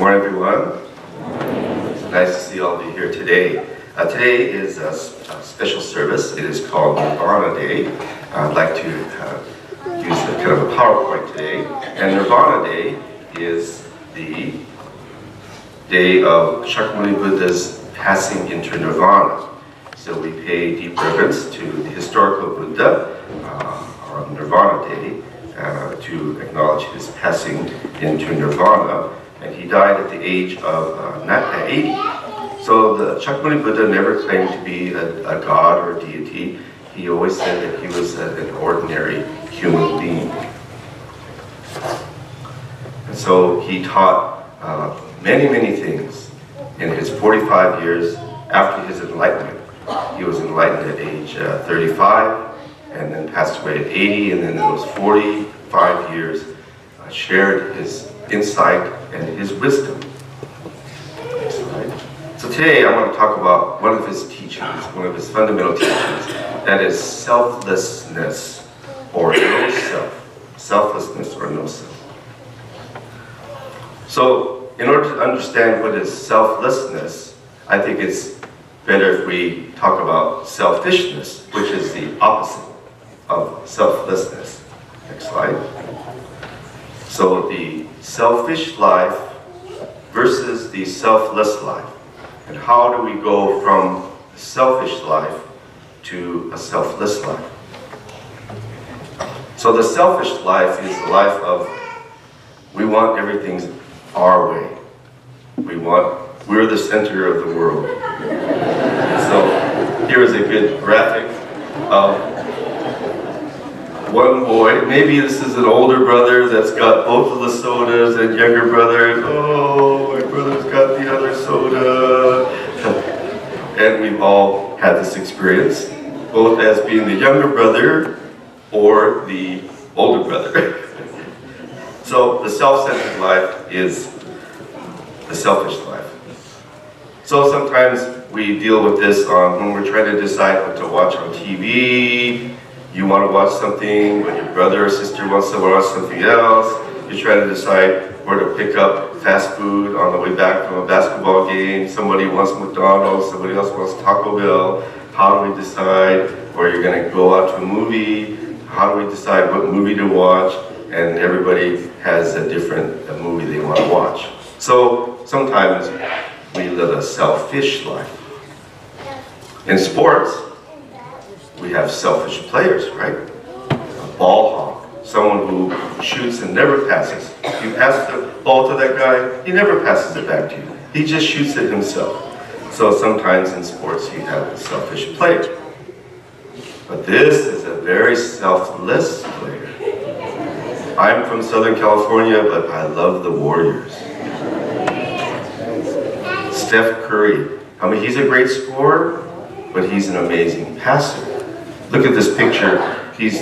morning, everyone. It's nice to see all of you here today. Today is a special service. It is called Nirvana Day. I'd like to use a kind of a PowerPoint today. And Nirvana Day is the day of Sacramento Buddha's passing into Nirvana. So we pay deep reverence to the historical Buddha on Nirvana Day to acknowledge his passing into Nirvana. And he died at the age of 80. So the Sacramento Buddha never claimed to be a god or a deity. He always said that he was an ordinary human being. And so he taught many, many things in his 45 years after his enlightenment. He was enlightened at age 35 and then passed away at 80, and then in those 45 years shared his insight and his wisdom. So today I want to talk about one of his teachings, one of his fundamental teachings, that is selflessness or no self. Selflessness or no self. So in order to understand what is selflessness, I think it's better if we talk about selfishness, which is the opposite of selflessness. Next slide. So the selfish life versus the selfless life. And how do we go from a selfish life to a selfless life? So the selfish life is the life of we want everything our way. We're the center of the world. So here is a good graphic of one boy. Maybe this is an older brother that's got both of the sodas, and younger brother, oh, my brother's got the other soda. And we've all had this experience, both as being the younger brother or the older brother. So the self-centered life is the selfish life. So sometimes we deal with this when we're trying to decide what to watch on TV. You want to watch something, but your brother or sister wants to watch something else. You're trying to decide where to pick up fast food on the way back from a basketball game. Somebody wants McDonald's, somebody else wants Taco Bell. How do we decide where you're going to go out to a movie? How do we decide what movie to watch? And everybody has a different movie they want to watch. So sometimes we live a selfish life. In sports, we have selfish players, right? A ball hawk, someone who shoots and never passes. You pass the ball to that guy, he never passes it back to you. He just shoots it himself. So sometimes in sports you have a selfish player. But this is a very selfless player. I'm from Southern California, but I love the Warriors. Steph Curry. I mean, he's a great scorer, but he's an amazing passer. Look at this picture. He's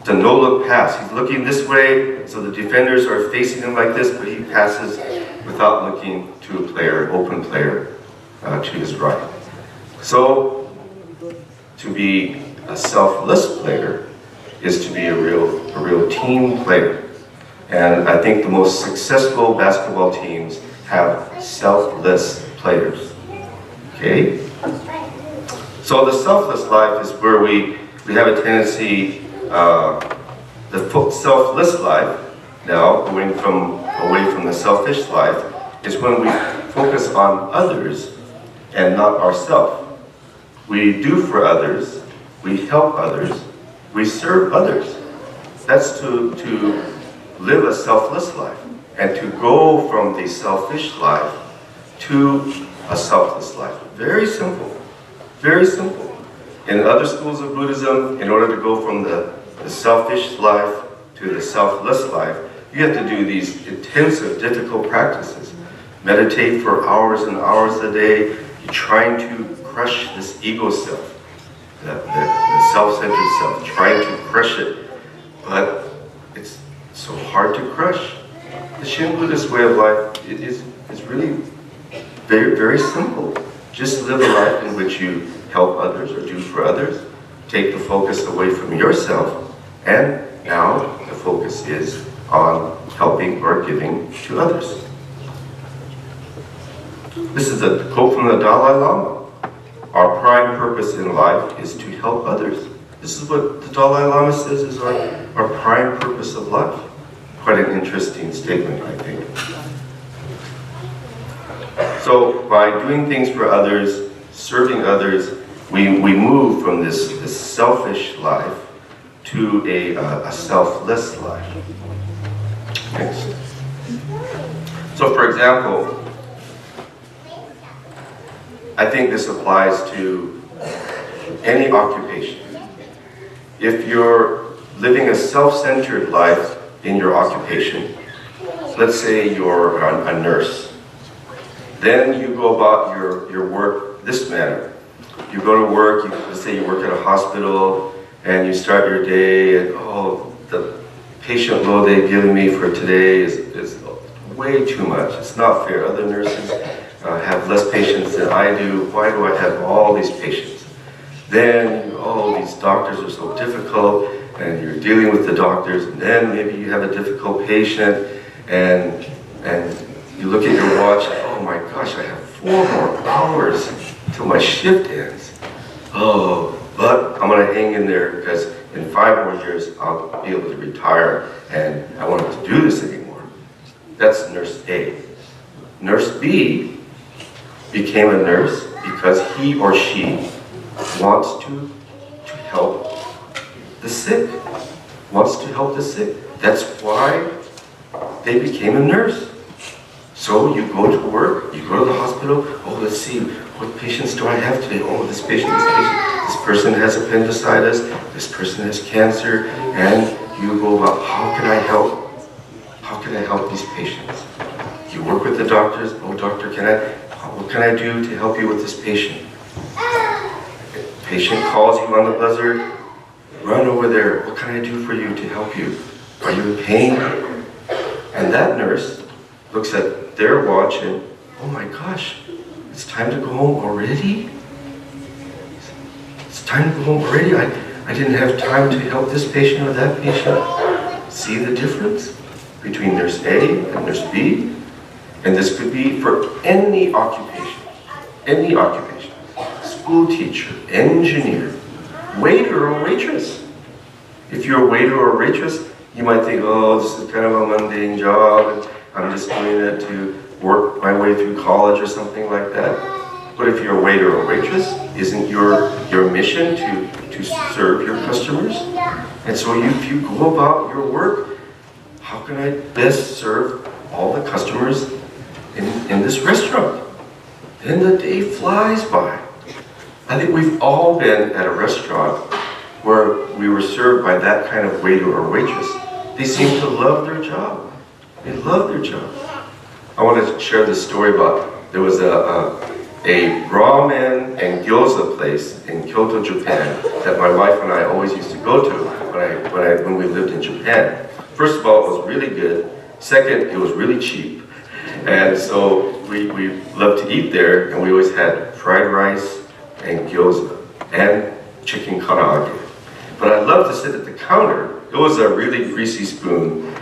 the no-look pass. He's looking this way, so the defenders are facing him like this, but he passes without looking to a player, open player, to his right. So, to be a selfless player is to be a real team player. And I think the most successful basketball teams have selfless players. Okay? So the selfless life is where we have a tendency, the selfless life, now away from the selfish life, is when we focus on others and not ourselves. We do for others, we help others, we serve others. That's to live a selfless life and to go from the selfish life to a selfless life. Very simple. Very simple. In other schools of Buddhism, in order to go from the selfish life to the selfless life, you have to do these intensive, difficult practices. Meditate for hours and hours a day. You're trying to crush this ego self, the self-centered self, trying to crush it. But it's so hard to crush. The Shin Buddhist way of life is really very, very simple. Just live a life in which you help others or do for others. Take the focus away from yourself, and now the focus is on helping or giving to others. This is a quote from the Dalai Lama. Our prime purpose in life is to help others. This is what the Dalai Lama says is our prime purpose of life. Quite an interesting statement, I think. So by doing things for others, serving others, we move from this selfish life to a selfless life. Next. So for example, I think this applies to any occupation. If you're living a self-centered life in your occupation, let's say you're a nurse, then you go about your work this manner. You go to work, let's say you work at a hospital, and you start your day, and the patient load they've given me for today is way too much. It's not fair. Other nurses have less patients than I do. Why do I have all these patients? Then, these doctors are so difficult, and you're dealing with the doctors, and then maybe you have a difficult patient, and you look at your watch, oh my gosh, I have 4 more hours till my shift ends. But I'm going to hang in there because in 5 more years I'll be able to retire, and I won't have to do this anymore. That's nurse A. Nurse B became a nurse because he or she wants to help the sick. Wants to help the sick. That's why they became a nurse. So you go to work, you go to the hospital, let's see, what patients do I have today? This patient, this person has appendicitis, this person has cancer, and you go about, how can I help? How can I help these patients? You work with the doctors, doctor, what can I do to help you with this patient? Patient calls you on the buzzer, run over there, what can I do for you to help you? Are you in pain? And that nurse looks at their watch and, oh my gosh, it's time to go home already? It's time to go home already? I didn't have time to help this patient or that patient. See the difference between nurse A and nurse B? And this could be for any occupation. Any occupation. School teacher, engineer, waiter or waitress. If you're a waiter or waitress, you might think, this is kind of a mundane job, and I'm just doing it to work my way through college or something like that. But if you're a waiter or waitress, isn't your mission to serve your customers? And so if you go about your work, how can I best serve all the customers in this restaurant? Then the day flies by. I think we've all been at a restaurant where we were served by that kind of waiter or waitress. They seem to love their job. They love their job. I want to share this story about, there was a ramen and gyoza place in Kyoto, Japan that my wife and I always used to go to when we lived in Japan. First of all, it was really good. Second, it was really cheap. And so we loved to eat there, and we always had fried rice and gyoza and chicken karaage. But I loved to sit at the counter. It was a really greasy spoon.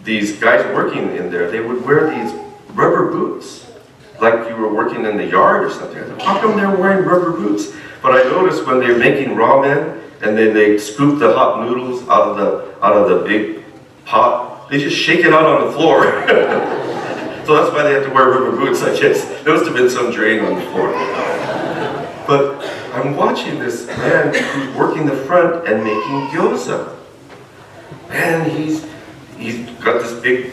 These guys working in there, they would wear these rubber boots, like you were working in the yard or something. I thought, how come they're wearing rubber boots? But I noticed when they're making ramen, and then they scoop the hot noodles out of the big pot, they just shake it out on the floor. So that's why they have to wear rubber boots, I guess. There must have been some drain on the floor. But I'm watching this man who's working the front and making gyoza. And he's got this big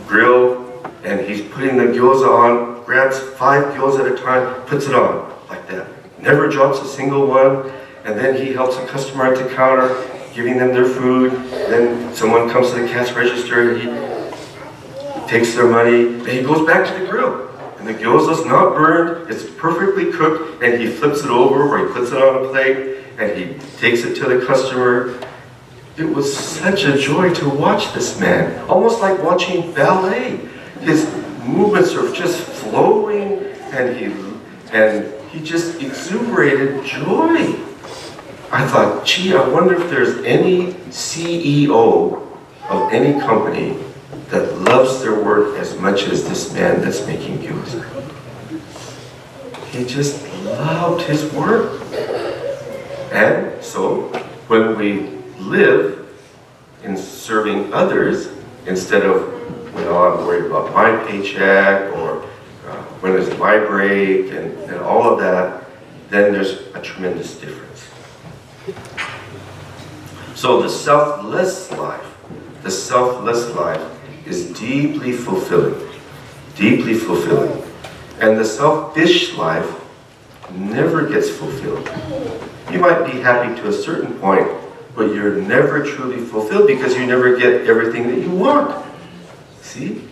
grill, and he's putting the gyoza on, grabs 5 gyoza at a time, puts it on, like that. Never drops a single one, and then he helps a customer at the counter, giving them their food. Then someone comes to the cash register, and he takes their money, and he goes back to the grill. And the gyoza's not burned, it's perfectly cooked, and he flips it over, or he puts it on a plate, and he takes it to the customer. It was such a joy to watch this man, almost like watching ballet. His movements are just flowing, and he just exuberated joy. I thought, gee, I wonder if there's any CEO of any company that loves their work as much as this man that's making gyoza. He just loved his work. And so, when we live in serving others, instead of, I'm worried about my paycheck, or when is my break, and all of that, then there's a tremendous difference. So the selfless life is deeply fulfilling. Deeply fulfilling. And the selfish life never gets fulfilled. You might be happy to a certain point, but you're never truly fulfilled because you never get everything that you want. See?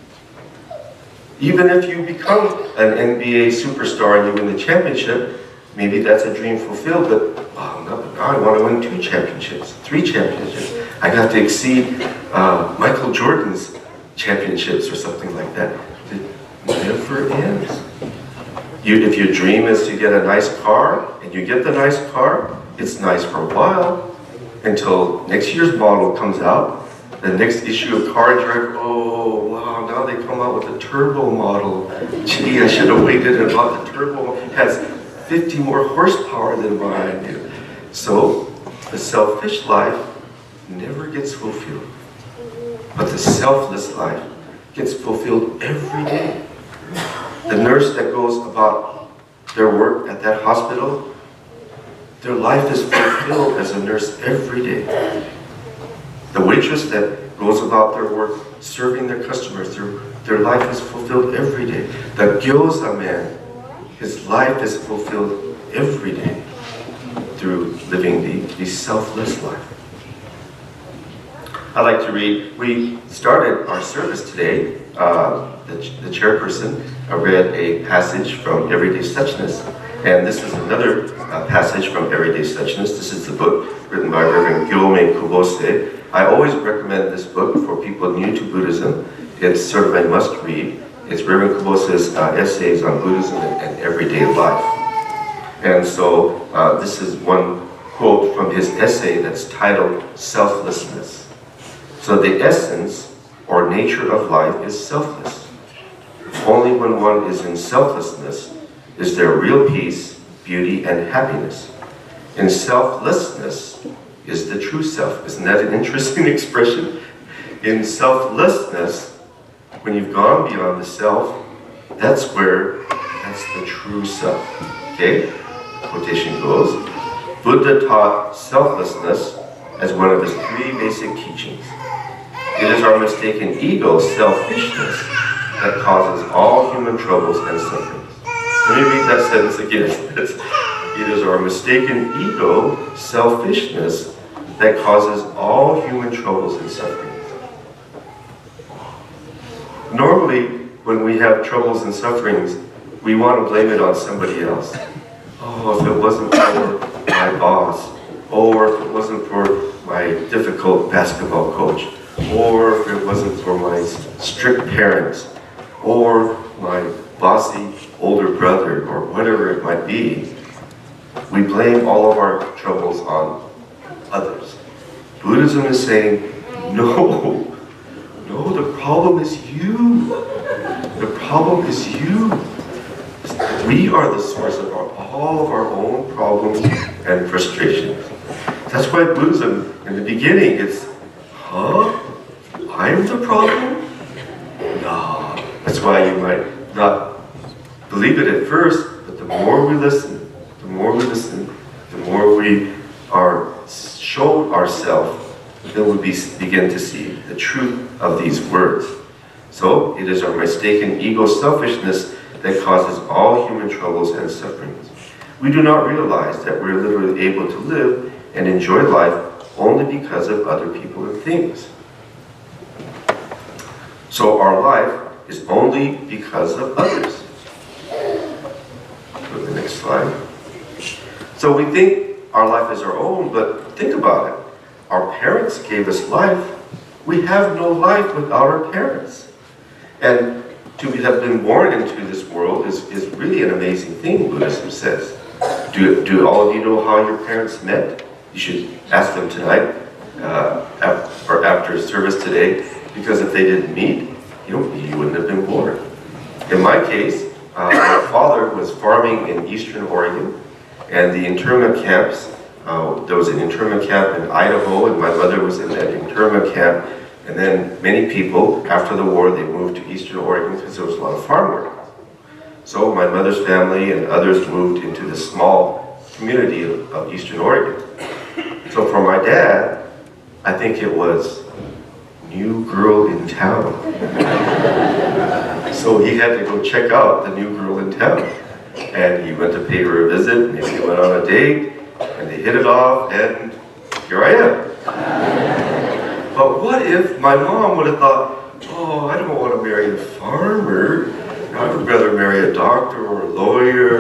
Even if you become an NBA superstar and you win the championship, maybe that's a dream fulfilled, but now I want to win 2 championships, 3 championships. I got to exceed Michael Jordan's championships or something like that. It never ends. If your dream is to get a nice car, and you get the nice car, it's nice for a while, until next year's model comes out, the next issue of Car and Drive, oh wow, now they come out with a turbo model. Gee, I should have waited and bought the turbo. It has 50 more horsepower than mine. So, the selfish life never gets fulfilled. But the selfless life gets fulfilled every day. The nurse that goes about their work at that hospital, their life is fulfilled as a nurse every day. The waitress that goes about their work serving their customers, their life is fulfilled every day. The gyoza man, his life is fulfilled every day through living the selfless life. I'd like to read, we started our service today, the chairperson read a passage from Everyday Suchness, and this is another passage from Everyday Suchness. This is the book written by Reverend Gyome Kubose. I always recommend this book for people new to Buddhism. It's sort of a must-read. It's Reverend Kubose's essays on Buddhism and everyday life. And so this is one quote from his essay that's titled Selflessness. So the essence or nature of life is selfless. Only when one is in selflessness is there real peace, beauty, and happiness. In selflessness is the true self. Isn't that an interesting expression? In selflessness, when you've gone beyond the self, that's the true self. Okay? Quotation goes, Buddha taught selflessness as one of his 3 basic teachings. It is our mistaken ego, selfishness, that causes all human troubles and sufferings. Let me read that sentence again. It is our mistaken ego, selfishness, that causes all human troubles and sufferings. Normally, when we have troubles and sufferings, we want to blame it on somebody else. Oh, if it wasn't for my boss, or if it wasn't for my difficult basketball coach, or if it wasn't for my strict parents, or my bossy older brother, or whatever it might be, we blame all of our troubles on others. Buddhism is saying, no, the problem is you. The problem is you. We are the source of all of our own problems and frustrations. That's why Buddhism, in the beginning, it's, I'm the problem? No. That's why you might not believe it at first, but the more we listen, the more we are shown ourselves, then we begin to see the truth of these words. So, it is our mistaken ego selfishness that causes all human troubles and sufferings. We do not realize that we're literally able to live and enjoy life only because of other people and things. So our life is only because of others. Go to the next slide. So we think our life is our own, but think about it. Our parents gave us life. We have no life without our parents. And to have been born into this world is really an amazing thing, Buddhism says. Do all of you know how your parents met? You should ask them tonight, or after service today. Because if they didn't meet, you wouldn't have been born. In my case, my father was farming in eastern Oregon, and the internment camps, there was an internment camp in Idaho, and my mother was in that internment camp. And then many people, after the war, they moved to eastern Oregon because there was a lot of farm work. So my mother's family and others moved into the small community of eastern Oregon. So for my dad, I think it was new girl in town. So he had to go check out the new girl in town. And he went to pay her a visit, and they went on a date, and they hit it off, and here I am. But what if my mom would have thought, oh, I don't want to marry a farmer. I would rather marry a doctor or a lawyer.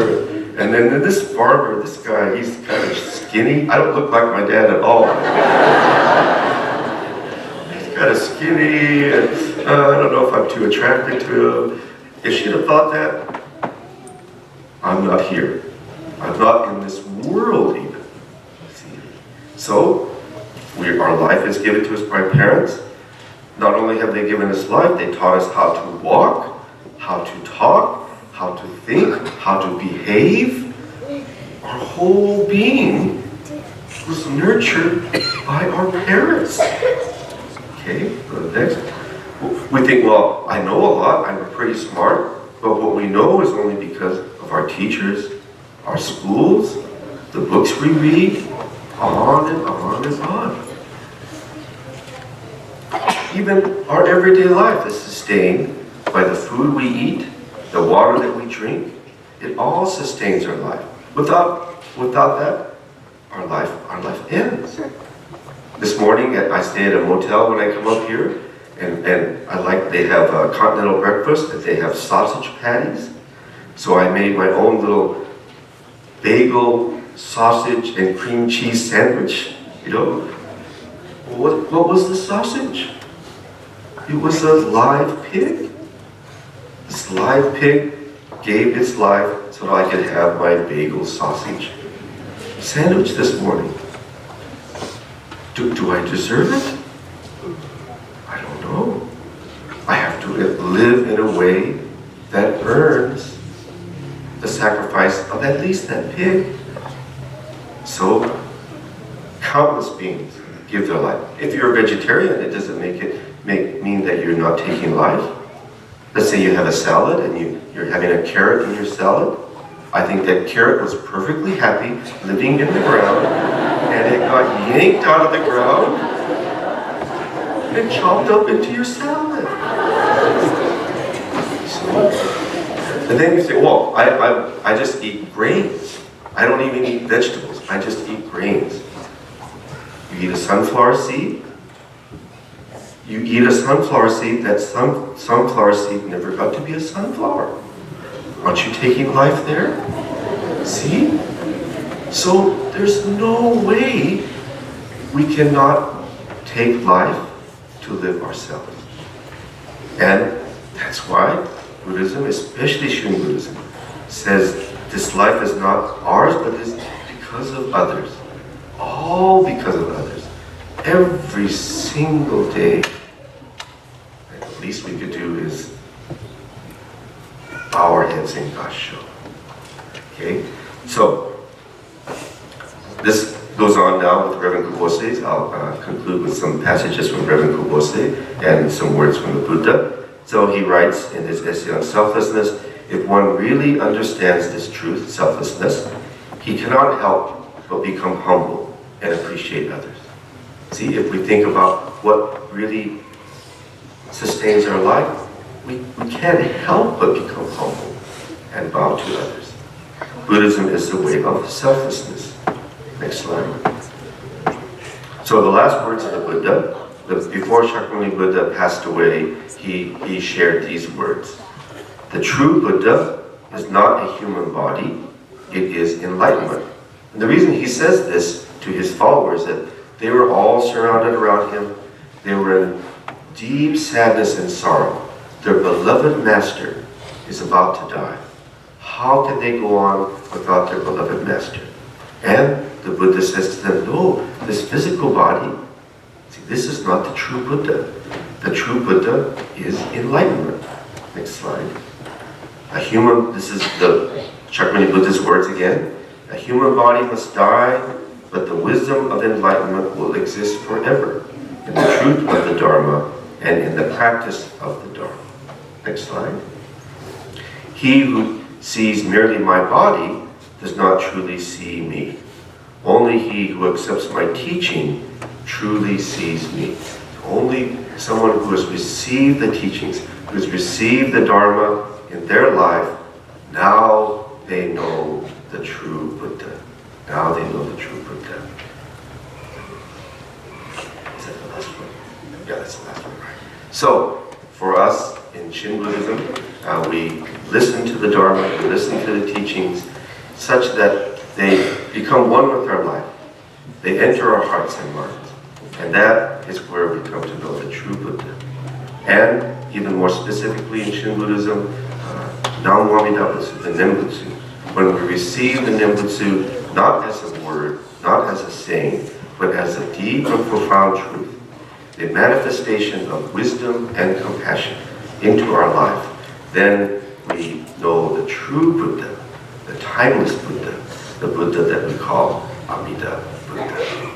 And then this farmer, this guy, he's kind of skinny. I don't look like my dad at all. He's kind of skinny, and I don't know if I'm too attracted to him. If she'd have thought that, I'm not here. I'm not in this world even. See? So, our life is given to us by parents. Not only have they given us life, they taught us how to walk, how to talk, how to think, how to behave. Our whole being was nurtured by our parents. Okay, go to the next. We think, well, I know a lot, I'm pretty smart, but what we know is only because of our teachers, our schools, the books we read, on and on and on. Even our everyday life is sustained by the food we eat, the water that we drink. It all sustains our life. Without that, our life ends. This morning, I stay at a motel when I come up here, and they have a continental breakfast, and they have sausage patties. So I made my own little bagel, sausage, and cream cheese sandwich. What was the sausage? It was a live pig. This live pig gave its life so that I could have my bagel sausage sandwich this morning. Do I deserve it? I don't know. I have to live in a way that earns the sacrifice of at least that pig. So, countless beings give their life. If you're a vegetarian, it doesn't mean that you're not taking life. Let's say you have a salad and you're having a carrot in your salad. I think that carrot was perfectly happy living in the ground, and it got yanked out of the ground and chopped up into your salad. And then you say, well, I just eat grains. I don't even eat vegetables. I just eat grains. You eat a sunflower seed. You eat a sunflower seed, that sunflower seed never got to be a sunflower. Aren't you taking life there? See? So there's no way we cannot take life to live ourselves. And that's why Buddhism, especially Shin Buddhism, says this life is not ours, but is because of others. All because of others. Every single day. And the least we could do is bow our heads in Gasho. Okay? So, this goes on now with Reverend Kubose. I'll conclude with some passages from Reverend Kubose and some words from the Buddha. So he writes in his essay on selflessness, if one really understands this truth, selflessness, he cannot help but become humble and appreciate others. See, if we think about what really sustains our life, we can't help but become humble and bow to others. Buddhism is the way of selflessness. Next slide. So the last words of the Buddha, before Shakyamuni Buddha passed away, he shared these words. The true Buddha is not a human body, it is enlightenment. And the reason he says this to his followers, that they were all surrounded around him, they were in deep sadness and sorrow. Their beloved master is about to die. How can they go on without their beloved master? And the Buddha says to them, no, this physical body, see, this is not the true Buddha. The true Buddha is enlightenment. Next slide. This is the Shakyamuni Buddha's words again. A human body must die, but the wisdom of enlightenment will exist forever in the truth of the Dharma and in the practice of the Dharma. Next slide. He who sees merely my body does not truly see me. Only he who accepts my teaching truly sees me. Only someone who has received the teachings, who has received the Dharma in their life, now they know the true Buddha. Now they know the true Buddha. Is that the last one? Yeah, that's the last one, right? So, for us in Shin Buddhism, we listen to the Dharma, we listen to the teachings, such that they become one with our life. They enter our hearts and minds. And that is where we come to know the true Buddha. And even more specifically in Shin Buddhism, Nam Amida Butsu, the Nembutsu. When we receive the Nembutsu, not as a word, not as a saying, but as a deep and profound truth, a manifestation of wisdom and compassion into our life, then we know the true Buddha, the timeless Buddha, the Buddha that we call Amida Buddha.